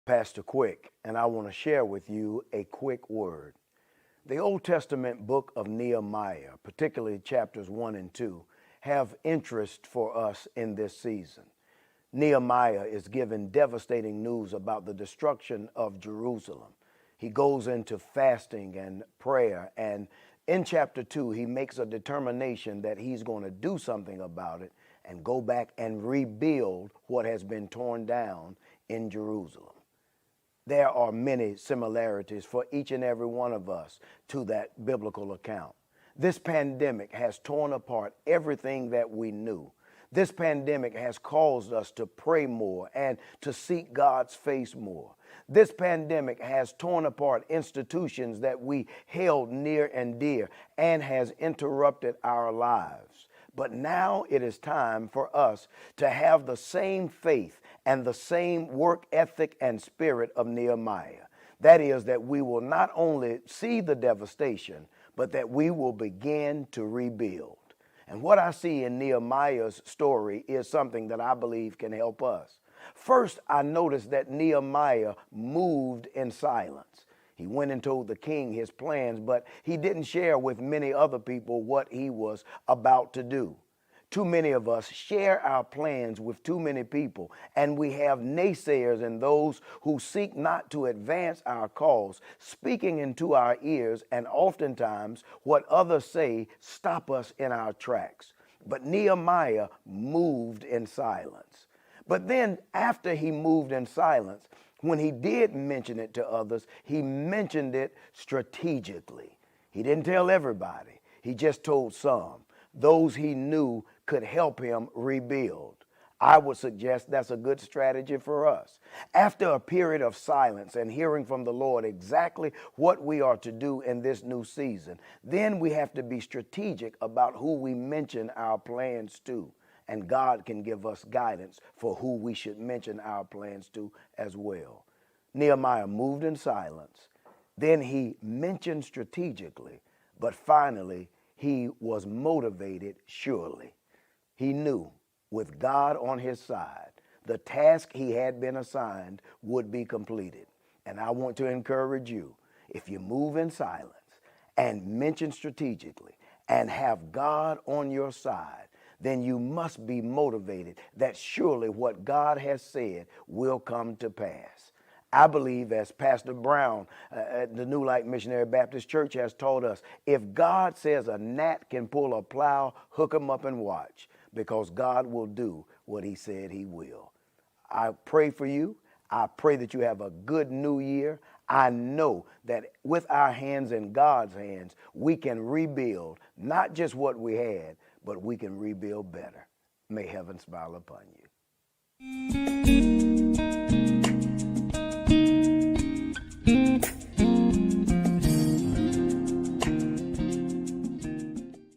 Pastor Quick, and I want to share with you a quick word. The Old Testament book of Nehemiah, particularly chapters 1 and 2, have interest for us in this season. Nehemiah is given devastating news about the destruction of Jerusalem. He goes into fasting and prayer, and in chapter 2, he makes a determination that he's going to do something about it and go back and rebuild what has been torn down in Jerusalem. There are many similarities for each and every one of us to that biblical account. This pandemic has torn apart everything that we knew. This pandemic has caused us to pray more and to seek God's face more. This pandemic has torn apart institutions that we held near and dear and has interrupted our lives. But now it is time for us to have the same faith and the same work ethic and spirit of Nehemiah. That is, that we will not only see the devastation, but that we will begin to rebuild. And what I see in Nehemiah's story is something that I believe can help us. First, I noticed that Nehemiah moved in silence. He went and told the king his plans, but he didn't share with many other people what he was about to do. Too many of us share our plans with too many people, and we have naysayers and those who seek not to advance our cause, speaking into our ears, and oftentimes what others say stop us in our tracks. But Nehemiah moved in silence. But then after he moved in silence, when he did mention it to others, he mentioned it strategically. He didn't tell everybody. He just told some, those he knew could help him rebuild. I would suggest that's a good strategy for us. After a period of silence and hearing from the Lord exactly what we are to do in this new season, then we have to be strategic about who we mention our plans to. And God can give us guidance for who we should mention our plans to as well. Nehemiah moved in silence. Then he mentioned strategically, but finally he was motivated surely. He knew with God on his side, the task he had been assigned would be completed. And I want to encourage you, if you move in silence and mention strategically and have God on your side, then you must be motivated that surely what God has said will come to pass. I believe, as Pastor Brown at the New Light Missionary Baptist Church has taught us, if God says a gnat can pull a plow, hook him up and watch, because God will do what he said he will. I pray for you. I pray that you have a good new year. I know that with our hands in God's hands, we can rebuild not just what we had, but we can rebuild better. May heaven smile upon you.